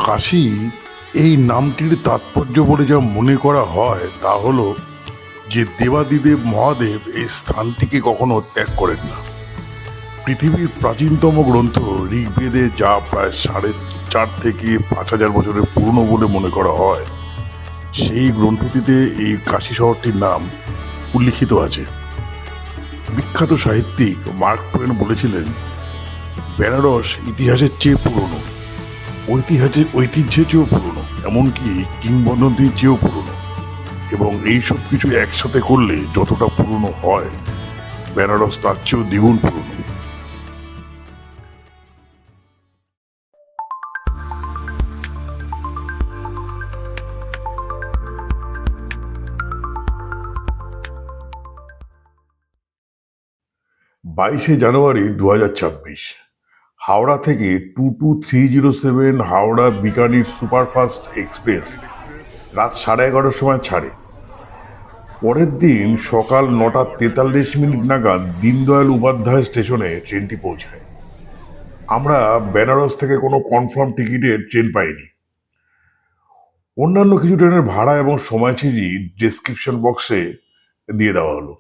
কাশী এই নামটির তাৎপর্য বলে যা মনে করা হয় তা হলো যে দেবাদিদেব মহাদেব এই স্থানটিকে কখনো ত্যাগ করেন না। পৃথিবীর প্রাচীনতম গ্রন্থ ঋগ্বেদে যা প্রায় 4.5 থেকে 5,000 বছরের পুরনো বলে মনে করা হয়, সেই গ্রন্থটিতে এই কাশী শহরটির নাম উল্লিখিত আছে। বিখ্যাত সাহিত্যিক মার্ক টোয়েন বলেছিলেন, বেনারস ইতিহাসের চেয়ে পুরনো, ঐতিহ্যের চেয়েও পুরনো, এমনকি কিংবদন্তির চেয়েও পুরনো, এবং এই সব কিছু একসাথে করলে যতটা পুরনো হয়, বেনারস তার চেয়েও দ্বিগুণ পুরনো। জানুয়ারি 2026, হাওড়া থেকে 22307 হাওড়া বিকানির সুপারফাস্ট এক্সপ্রেস রাত 11:30 সময় ছাড়ে। পরের দিন সকাল 9:43 নাগাদ দীনদয়াল উপাধ্যায় স্টেশনে ট্রেনটি পৌঁছায়। আমরা বেনারস থেকে কোনো কনফার্ম টিকিটের ট্রেন পাইনি। অন্যান্য কিছু ট্রেনের ভাড়া এবং সময়সূচি ডেসক্রিপশন বক্সে দিয়ে দেওয়া হলো।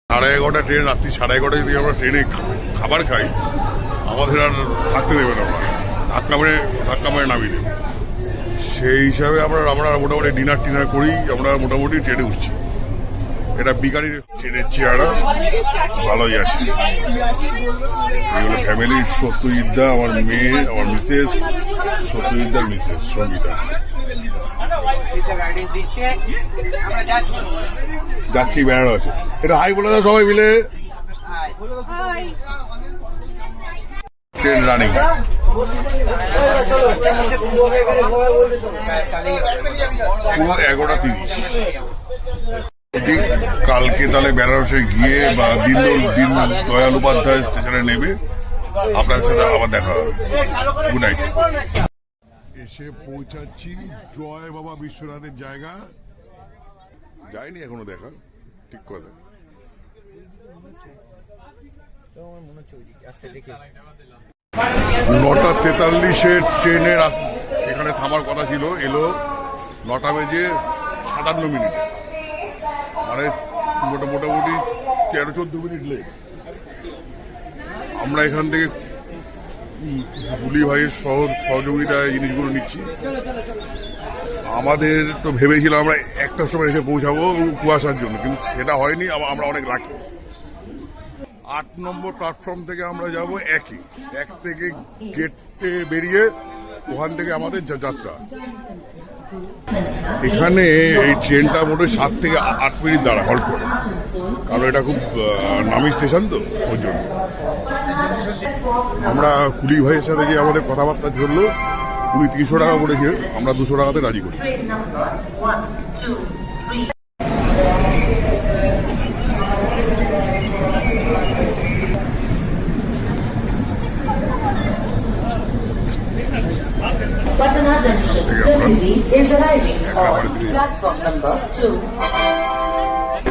11:30 ট্রেন, রাত্রি 11:30 যদি আমরা ট্রেনে খাবার খাই, আমাদের আর থাকতে দেবে না, ধাক্কা মেরে নামিয়ে দেবে। সেই হিসাবে আমরা মোটামুটি ডিনার করেই আমরা মোটামুটি ট্রেনে উঠছি। এটা বিকানির ট্রেনের চেয়ারা ভালোই আছে। এগুলো ফ্যামিলির সত্যজিৎদা, আমার মেয়ে, আমার মিসেস, সত্যজিৎদার মিসেস সঙ্গীতা। যাচ্ছি বেনারস। এটা হাই বলে দাও সবাই মিলে। Train running. পুরো 11:30। কালকে তাহলে বেনারসে গিয়ে বা দীনদয়াল উপাধ্যায় স্টেশনে নেবে আপনার সাথে আবার দেখা হবে। Good night. এসে পৌঁছাচ্ছি জয় বাবা বিশ্বনাথের জায়গা। যায়নি এখনো দেখা, ঠিক কথা। 9:43 ট্রেনের এখানে থামার কথা ছিল, এলো 9:57। মানে মোটামুটি 13-14 মিনিট লেট। আমরা এখান থেকে গুলি ভাইয়ের সহযোগিতায় জিনিসগুলো নিচ্ছি। আমাদের তো ভেবেছিলাম আমরা 1টার সময় এসে পৌঁছাবো কুয়াশার জন্য, কিন্তু সেটা হয়নি। আমরা অনেক লাকি। 8 নম্বর প্ল্যাটফর্ম থেকে আমরা যাব 1 থেকে গেটে বেরিয়ে ওখান থেকে আমাদের যাত্রা। এখানে এই ট্রেনটা মোটে 7 থেকে 8 মিনিট দাঁড়া হল্ট করে, কারণ এটা খুব নামি স্টেশন তো, ওর জন্য। আমরা কুলি ভাইয়ের সাথে গিয়ে আমাদের কথাবার্তা চললো। উনি 300 টাকা বলেছে, আমরা 200 টাকাতে রাজি করি।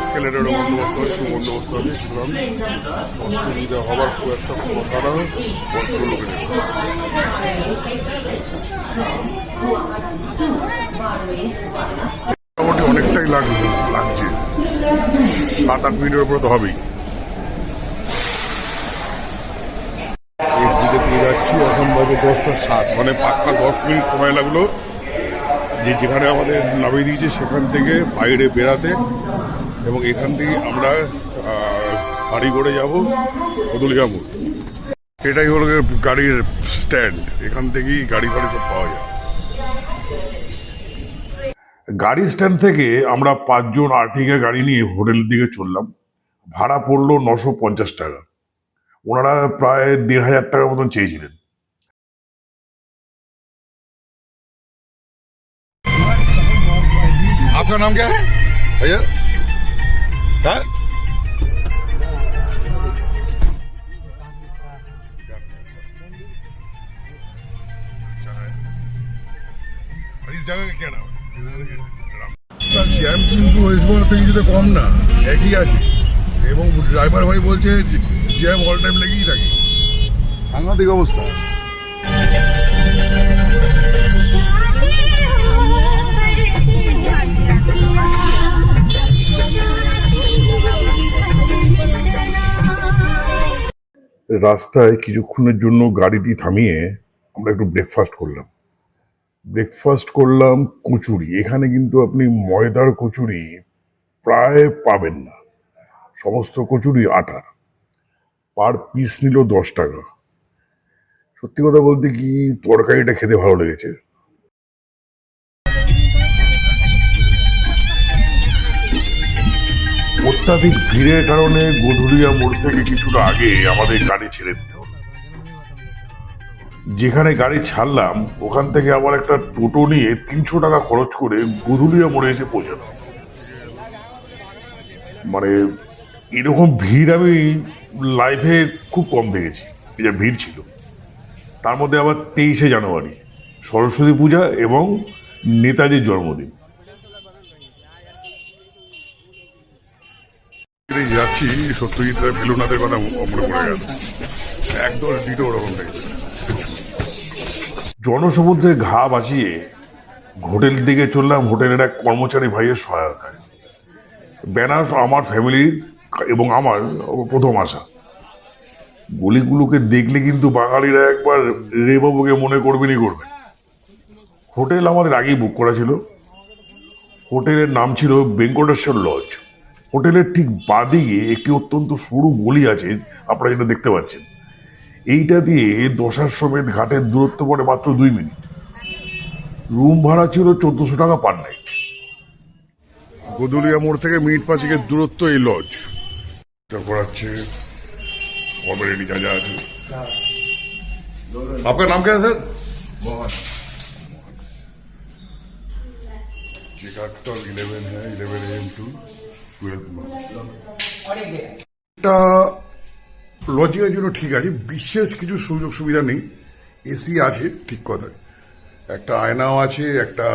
এসকেলেটরের বন্দোবস্ত হয়, সুবন্দোবস্ত আছে, অসুবিধা হবার খুব একটা কথা না, কষ্ট লোকে মোটামুটি অনেকটাই লাগছে। 7-8 মিনিটের উপরে তো হবেই। পেয়ে যাচ্ছি, এখন বাজে 10:07, মানে পাক্কা 10 মিনিট সময় লাগলো যেখানে আমাদের নামিয়ে দিয়েছে সেখান থেকে বাইরে বেরাতে। এবং এখান থেকে আমরা গাড়ি করে যাবো কদলিয়াপুর। এটাই হলো গাড়ির স্ট্যান্ড, এখান থেকেই গাড়ি ফাড়ি সব পাওয়া যায়। গাড়ি স্ট্যান্ড থেকে আমরা 5 জন আর্টিগা গাড়ি নিয়ে হোটেলের দিকে চললাম। ভাড়া পড়লো 950 টাকা। ওনারা প্রায় 1,500 টাকার মতন চেয়েছিলেন। आपका नाम क्या है भैया? इस जगह का क्या नाम है? জ্যাম কিন্তু ওয়েস্ট বেঙ্গল থেকে কিছুটা কম না, একই আছে। এবং ড্রাইভার ভাই বলছে জ্যাম অল টাইম লেগেই থাকে, সাংঘাতিক অবস্থা। রাস্তায় কিছুক্ষণের জন্য গাড়িটি থামিয়ে আমরা একটু ব্রেকফাস্ট করলাম কচুরি। এখানে কিন্তু আপনি ময়দার কচুরি প্রায় পাবেন না, সমস্ত কচুরি আটার। পার পিস নিল 10 টাকা। সত্যি কথা বলতে কি, তরকারিটা খেতে ভালো লেগেছে। অত্যাধিক ভিড়ের কারণে গধুলিয়া মোড় থেকে কিছুটা আগে আমাদের গাড়ি ছেড়ে দিতে হলো। যেখানে গাড়ি ছাড়লাম ওখান থেকে আবার একটা টোটো নিয়ে 300 টাকা খরচ করে গধুলিয়া মোড়ে এসে পৌঁছানো। মানে এরকম ভিড় আমি লাইফে খুব কম দেখেছি। এই যে ভিড় ছিল, তার মধ্যে আবার 23শে জানুয়ারি, সরস্বতী পূজা এবং নেতাজির জন্মদিন। যাচ্ছি, সত্যজিৎ রায় ফেলুনাথের কথা মনে পড়ে গেল, একদম ডিটো ওরকম টাইপের। জনসমুদ্রে ঘা বাঁচিয়ে হোটেলের দিকে চললাম, হোটেলের এক কর্মচারী ভাইয়ের সহায়তায়। বেনারস আমার ফ্যামিলির এবং আমার প্রথম আসা। গলিগুলোকে দেখলে কিন্তু বাঙালিরা একবার রেবাবুকে মনে করবেনই করবেন। হোটেল আমাদের আগেই বুক করা ছিল। হোটেলের নাম ছিল বেঙ্কটেশ্বর লজ। হোটেলের ঠিক বাদিকে একটি অত্যন্ত সরু গলি আছে, আপনারা যেটা দেখতে পাচ্ছেন। এইটা দিয়ে দশাশ্বমেধ ঘাটের দূরত্ব পড়ে মাত্র 2 মিনিট। রুম ভাড়া ছিল 1400 টাকা পার নাইট। গদুলিয়া মোড় থেকে মিনিট 5 দূরত্ব এই লজ। তারপর আছে কমেডি যা যা আছে। আপনার নাম क्या है सर? चेक 11 है, 11 AM to 12 এটা লজিংয়ের জন্য ঠিক আছে, বিশেষ কিছু সুযোগ সুবিধা নেই। এসি আছে ঠিক কথা, একটা আয়নাও আছে, একটা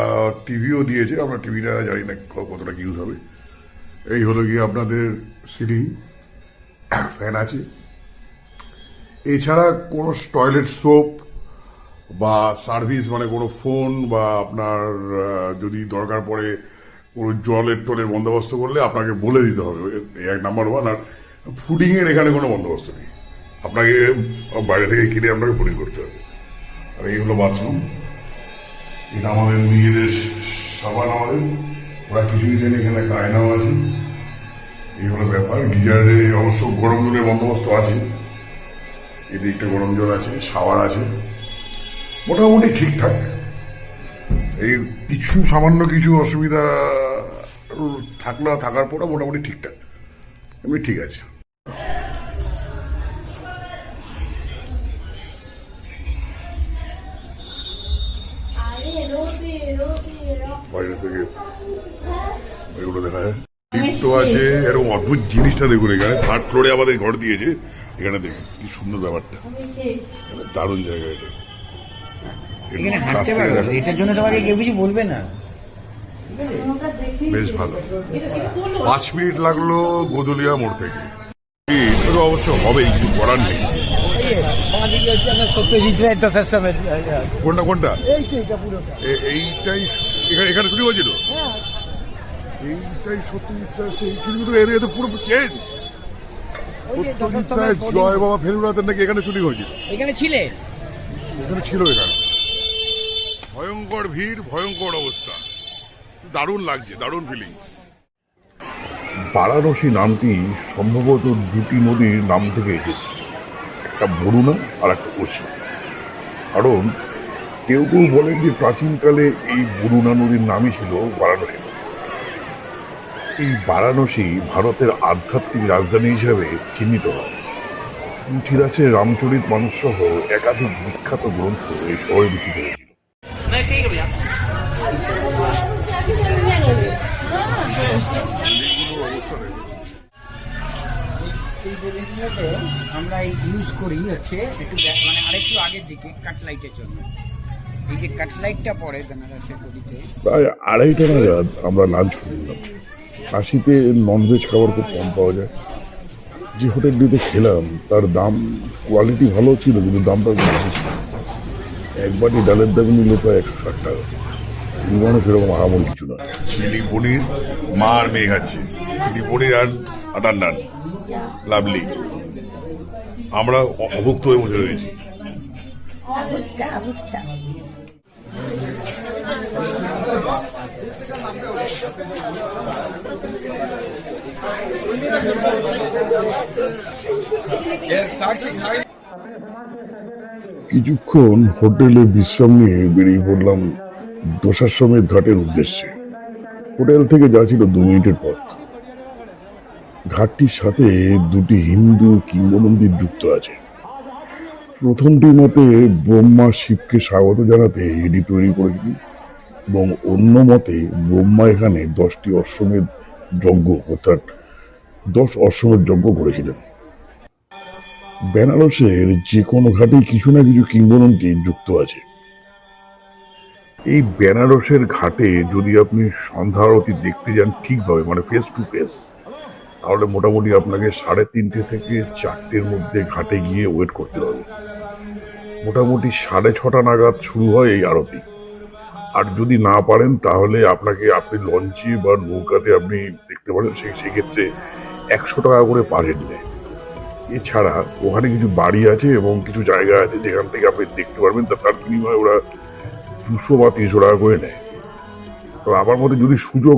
টিভিও দিয়েছে। আমরা টিভিটা জানি না কতটা ইউজ হবে। এই হলো গিয়ে আপনাদের সিলিং ফ্যান আছে। এছাড়া কোনো টয়লেট সোপ বা সার্ভিস, মানে কোনো ফোন বা আপনার যদি দরকার পড়ে কোনো জলের টলের বন্দোবস্ত করলে আপনাকে বলে দিতে হবে, 1 নাম্বার 1। আর ফুডিংয়ের এখানে কোনো বন্দোবস্ত নেই, আপনাকে বাইরে থেকে কিনে আপনাকে ফুডিং করতে হবে। আর এই হলো বাথরুম। এটা আমাদের নিজেদের সাবান, আমাদের ওরা কিছুই দেন। এখানে একটা আয়নাও আছে। এই হলো ব্যাপার। গিজারে অবশ্য গরম জলের বন্দোবস্ত আছে, এদিকটা গরম জল আছে, শাওয়ার আছে, মোটামুটি ঠিকঠাক। এই কিছু সামান্য কিছু অসুবিধা থাকার পরে মোটামুটি ঠিকঠাক, এমনি ঠিক আছে। বাইরে থেকে এগুলো দেখা যায়, লিফটও আছে। এরকম অদ্ভুত জিনিসটা দেখুন, এখানে 3rd ফ্লোরে আমাদের ঘর দিয়েছে। এখানে দেখুন কি সুন্দর ব্যাপারটা, দারুণ জায়গা এটা। এটার জন্য তোমাকে কেউ কিছু বলবে না। বেশ ভালো। 5 মিনিট লাগলো গদুলিয়া মোড় থেকে। অবশ্য হবেই, কিছু করার নেই। কোনটা কোনটা? এইটাই এখানে শুরু হয়েছিল। এইটাই সত্যজিৎ রায়, সেই কিন্তু এরিয়াতে পুরো চেঞ্জ। সত্যজিৎ রায় জয় বাবা ফেলুনাথের নাকি এখানে শুটিং হয়েছিল। এখানে ছিল এখানে ভয়ঙ্কর ভিড়, ভয়ঙ্কর অবস্থা, দারুণ লাগছে, দারুণ ফিলিংস। বারাণসী নামটি সম্ভবত 2টি নদীর নাম থেকে এসেছে, একটা বরুণা আর একটা কোশি। কারণ কেউ কেউ বলেন যে প্রাচীনকালে এই বরুণা নদীর নামই ছিল বারাণসী। এই বারাণসী ভারতের আধ্যাত্মিক রাজধানী হিসেবে চিহ্নিত হয়। তুলসীদাসের রামচরিত মানস সহ একাধিক বিখ্যাত গ্রন্থ এই শহরে লিখিত হয়েছিল। আমরা ইউজ করি হচ্ছে একটু মানে আরেকটু আগের দিকে কাটলাইটের জন্য। এই যে কাটলাইটটা পড়ে বেনারসের গলিতে, প্রায় 2:30 নাগাদ আমরা লাঞ্চ করলাম। কাশিতে ননভেজ খাবার খুব কম পাওয়া যায়। যে হোটেলটিতে খেলাম তার দাম, কোয়ালিটি ভালো ছিল কিন্তু দামটা বেশি ছিল। এক বাটি ডালের দাম নিল প্রায় 160 টাকা। বিমানও সেরকম আহামরি কিছু না। চিলি পনির মা আর মেয়ে খাচ্ছে, চিলি পনির আর আটার নান, লাভলি। আমরা অভুক্ত হয়ে বসে রয়েছি। আবুকটা আবুকটা কিছুক্ষণ হোটেলে বিশ্রাম নিয়ে বেরিয়ে পড়লাম দশাশ্বমেধ ঘাটের উদ্দেশ্যে। হোটেল থেকে যা ছিল 2 মিনিটের পথ। ঘাটটির সাথে দুটি হিন্দু কিংবদন্তি যুক্ত আছে। প্রথমটি মতে ব্রহ্মা শিবকে স্বাগত জানাতে এটি তৈরি করেছিল, এবং অন্য মতে ব্রহ্মা এখানে 10টি অশ্বমেধ যজ্ঞ অর্থাৎ 10 অশ্বমেধ যজ্ঞ করেছিলেন। বেনারসের যে কোনো ঘাটেই কিছু না কিছু কিংবদন্তি যুক্ত আছে। এই বেনারসের ঘাটে যদি আপনি সন্ধ্যা আরতি দেখতে যান ঠিকভাবে, মানে ফেস টু ফেস, তাহলে মোটামুটি আপনাকে 3:30 থেকে 4টের মধ্যে ঘাটে গিয়ে ওয়েট করতে হবে। মোটামুটি 6:30 নাগাদ শুরু হয় এই আরতি। আর যদি না পারেন তাহলে আপনি লঞ্চে বা নৌকাতে আপনি দেখতে পারেন, সেক্ষেত্রে 100 টাকা করে পার হেড নেয়। এছাড়া ওখানে কিছু বাড়ি আছে এবং কিছু জায়গা আছে যেখান থেকে আপনি দেখতে পারবেন, তার বিনিময়ে ওরা 200 বা 300 টাকা করে নেয়। তো আমার মতে যদি সুযোগ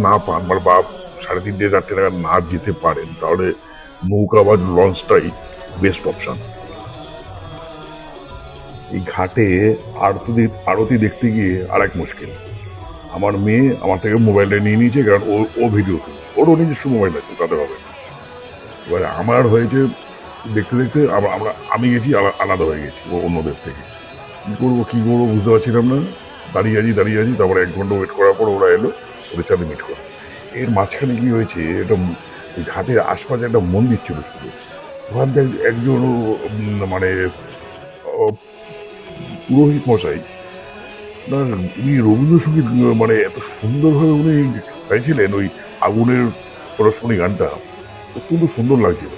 না পান বা 3:30-4টে টাকা না যেতে পারেন, তাহলে নৌকা বা লঞ্চটাই বেস্ট অপশন। এই ঘাটে আরতি দেখতে গিয়ে আর এক মুশকিল, আমার মেয়ে আমার থেকে মোবাইলটা নিয়ে নিয়েছে, কারণ ও ভিডিও, ওরও নিজস্ব মোবাইল আছে, তাতে হবে না। এবারে আমার হয়েছে দেখতে দেখতে আমি গেছি আলাদা হয়ে গেছি অন্যদের থেকে। কি করবো বুঝতে পারছিলাম না। দাঁড়িয়ে আছি, তারপরে 1 ঘন্টা ওয়েট করার পর ওরা এলো, ওদের সাথে মিট করে। এর মাঝখানে কি হয়েছে, এটা ঘাটের আশপাশে একটা মন্দির ছিল শুধু। ওখান থেকে একজন মানে পুরোহিত মশাই, উনি রবীন্দ্রসঙ্গীত মানে এত সুন্দরভাবে উনি গাইছিলেন, ওই আগুনের পরশমণি গানটা অত্যন্ত সুন্দর লাগছিল।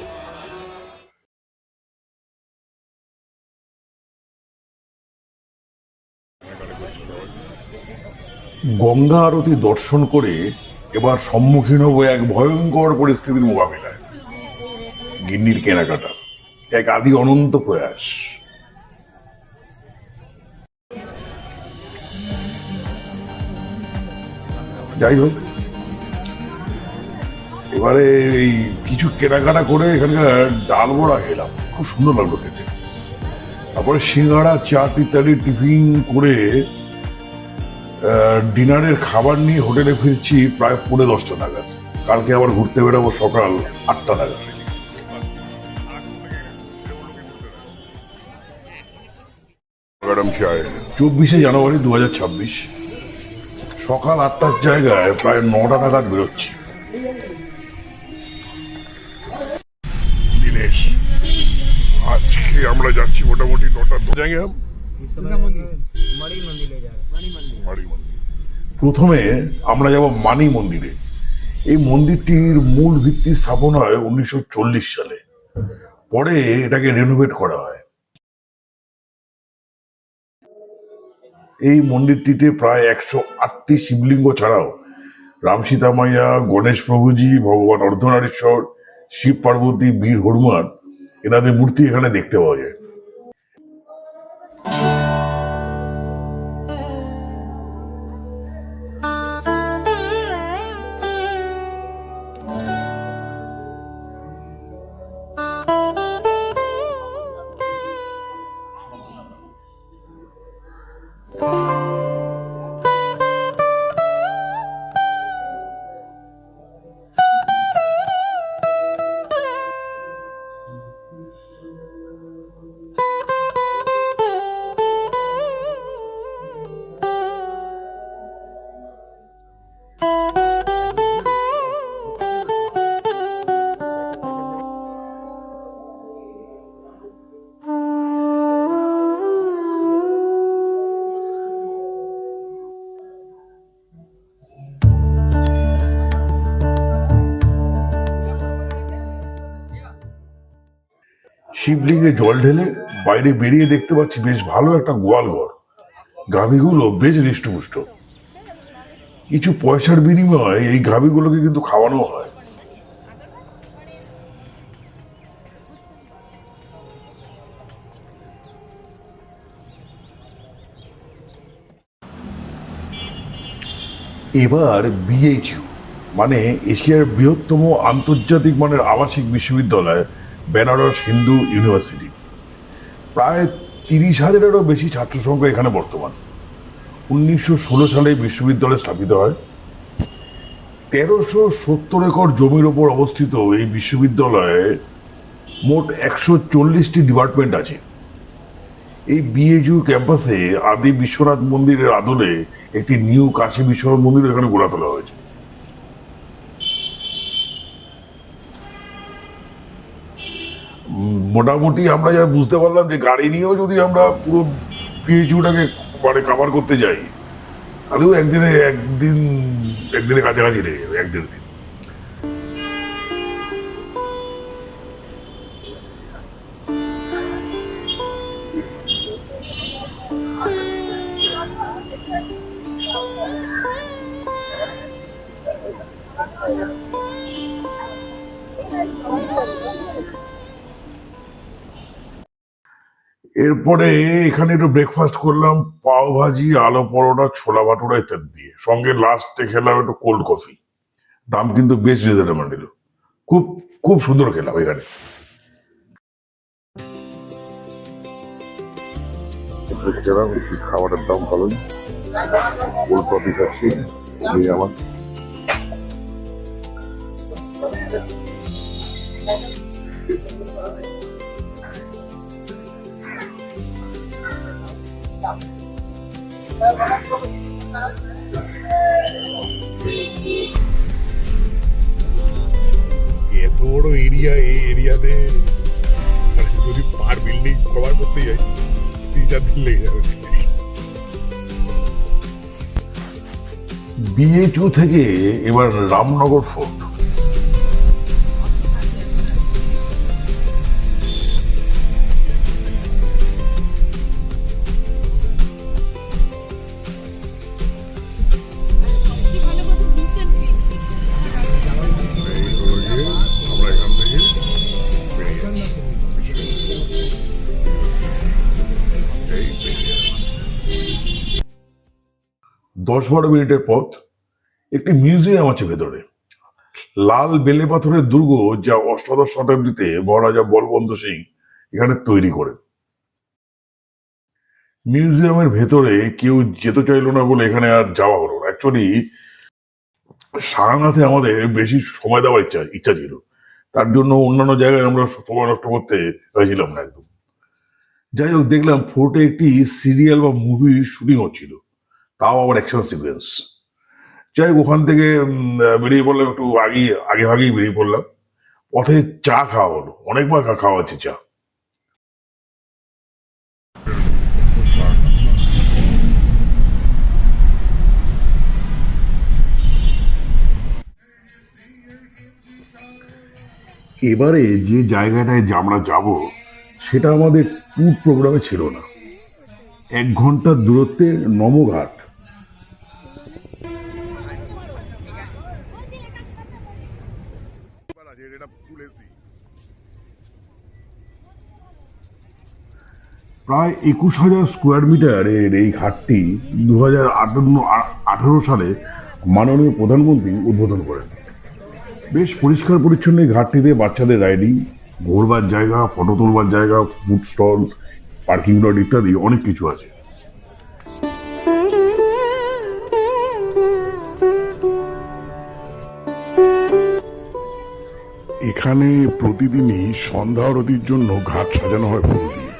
গঙ্গা আরতি দর্শন করে এবার সম্মুখীন হবো এক ভয়ঙ্কর পরিস্থিতির মোকাবিলায়। গিন্নির কেনাকাটা এক আদি অনন্ত প্রয়াস। যাই হোক, এবারে এই কিছু কেনাকাটা করে এখানকার ডাল বড়া খেলাম, খুব সুন্দর লাগলো খেতে। তারপরে সিঙ্গাড়া, চাট ইত্যাদি টিফিন করে ডিনারের খাবার নিয়ে হোটেলে ফিরছি প্রায় 10:45 নাগাদ। কালকে আবার ঘুরতে বেরোবো সকাল 8টা নাগাদ। ম্যাডাম চায় 24শে জানুয়ারি 2026 সকাল 8টার জায়গায় প্রায় 9টা নাগাদ বেরোচ্ছি। দিনেশ, আজকে আমরা যাচ্ছি মোটামুটি 9টার জায়গায়। প্রথমে আমরা যাব মানি মন্দিরে। এই মন্দিরটির মূল ভিত্তি স্থাপন হয় 1940 সালে, পরে এটাকে রেনোভেট করা হয়। এই মন্দিরটিতে প্রায় 108টি শিবলিঙ্গ ছাড়াও রাম সীতা মাইয়া, গণেশ প্রভুজি, ভগবান অর্ধনারীশ্বর, শিব পার্বতী, বীর হনুমান, এনাদের মূর্তি এখানে দেখতে পাওয়া যায়। শিবলিঙ্গে জল ঢেলে বাইরে বেরিয়ে দেখতে পাচ্ছি বেশ ভালো একটা গোয়াল ঘর। গাভীগুলো বেশ হৃষ্টপুষ্ট। কিছু পয়সার বিনিময়ে এই গাভীগুলোকে কিন্তু খাওয়ানো হয়। এবার বিএইচইউ মানে এশিয়ার বৃহত্তম আন্তর্জাতিক মানের আবাসিক বিশ্ববিদ্যালয় বেনারস হিন্দু ইউনিভার্সিটি। প্রায় 30,000-এরও বেশি ছাত্র সংখ্যা এখানে বর্তমান। 1916 সালে বিশ্ববিদ্যালয় স্থাপিত হয়। 1370 একর জমির ওপর অবস্থিত এই বিশ্ববিদ্যালয়ে মোট 140টি ডিপার্টমেন্ট আছে। এই বিএইচইউ ক্যাম্পাসে আদি বিশ্বনাথ মন্দিরের আদলে একটি নিউ কাশী বিশ্বনাথ মন্দির এখানে গড়ে তোলা হয়েছে। মোটামুটি আমরা যা বুঝতে পারলাম যে গাড়ি নিয়েও যদি আমরা পুরো বিএইচইউটাকে মানে কভার করতে যাই তাহলেও একদিনের কাছাকাছি লেগে যাবে, 1-1.5 দিন। এরপরে এখানে একটু ব্রেকফাস্ট করলাম, পাও ভাজি, আলু পরোটা, ছোলা ভাটুরা ইত্যাদি দিয়ে। সঙ্গে লাস্টে খেলাম একটু কোল্ড কফি। দাম কিন্তু বেশ রিজনেবল ছিল। খুব খুব সুন্দর খেলাম এখানে। খেলাম, খাবারের দাম ভালোই। কোল্ড কফি খাচ্ছি এই আমার। এত বড় এরিয়া, এই এরিয়াতে যদি পার বিল্ডিং কভার করতে যাই 3-4 দিন লেগে যাবে। বিএইচইউ থেকে এবার রামনগর ফোর্ট। আমরা এখান থেকে বেরিয়ে যাচ্ছি। এই বেরিয়ে যাচ্ছি। 10-12 মিনিটের পথ। একটি মিউজিয়াম আছে ভেতরে। লাল বেলে পাথরের দুর্গ যা অষ্টাদশ শতাব্দীতে মহারাজা বলবন্ত সিং এখানে তৈরি করেন। মিউজিয়ামের ভেতরে কেউ যেতে চাইলো না বলে এখানে আর যাওয়া হলো না। অ্যাকচুয়ালি সারনাথে আমাদের বেশি সময় দেওয়ার ইচ্ছা ছিল, তার জন্য অন্যান্য জায়গায় আমরা সময় নষ্ট করতে হয়েছিলাম না একদম। যাই হোক, দেখলাম ফোর্টে একটি সিরিয়াল বা মুভির শুটিং হচ্ছিল, তাও আবার অ্যাকশন সিকোয়েন্স। যাই হোক, ওখান থেকে বেরিয়ে পড়লাম, একটু আগে ভাগেই বেরিয়ে পড়লাম। পথে চা খাওয়া হলো, অনেকবার খাওয়া হচ্ছে চা। এবারে যে জায়গাটায় আমরা যাব সেটা আমাদের ট্যুর প্রোগ্রামে ছিল না। 1 ঘন্টার দূরত্বে নমঘাট। প্রায় 21,000 স্কোয়ার মিটারের এই ঘাটটি 2018 সালে মাননীয় প্রধানমন্ত্রী উদ্বোধন করেন। বেশ পরিষ্কার পরিচ্ছন্ন এই ঘাটটিতে বাচ্চাদের রাইডিং, ঘোরবার জায়গা, ফটো তোলবার জায়গা, ফুড স্টল, পার্কিং লট ইত্যাদি অনেক কিছু আছে। এখানে প্রতিদিনই সন্ধ্যা আরতির জন্য ঘাট সাজানো হয় ফুল দিয়ে।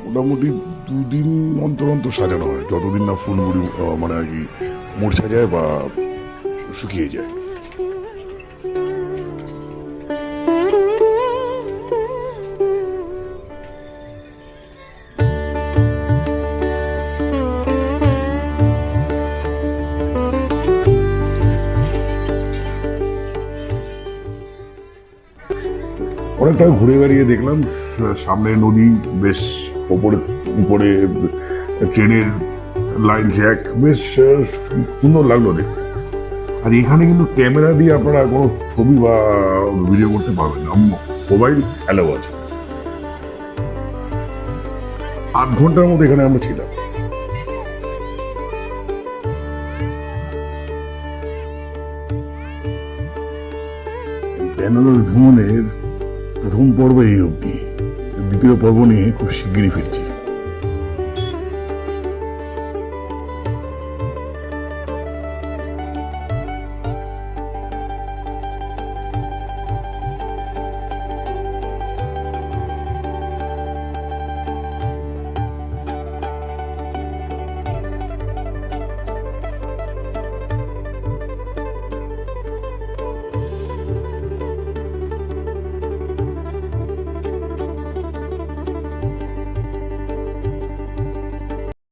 মোটামুটি 2 দিন অন্তর অন্তর সাজানো হয়, যতদিন না ফুলগুলি মানে আর কি মূর্ছা যায় বা শুকিয়ে যায়। অনেকটা ঘুরে বেড়িয়ে দেখলাম সামনে নদী, বেশ উপরে ট্রেনের লাইন জ্যাক, বেশ সুন্দর লাগলো দেখতে। আর এখানে কিন্তু ক্যামেরা দিয়ে আপনারা কোনো ছবি বা ভিডিও করতে পারবেন না, মোবাইল অ্যালাউ আছে। 8 ঘন্টার মধ্যে এখানে আমরা ছিলাম। ব্যাঙ্গালোর ভ্রমণের প্রথম পর্ব এই অবধি। দ্বিতীয় পর্ব নিয়ে খুব শিগগিরই ফিরছি।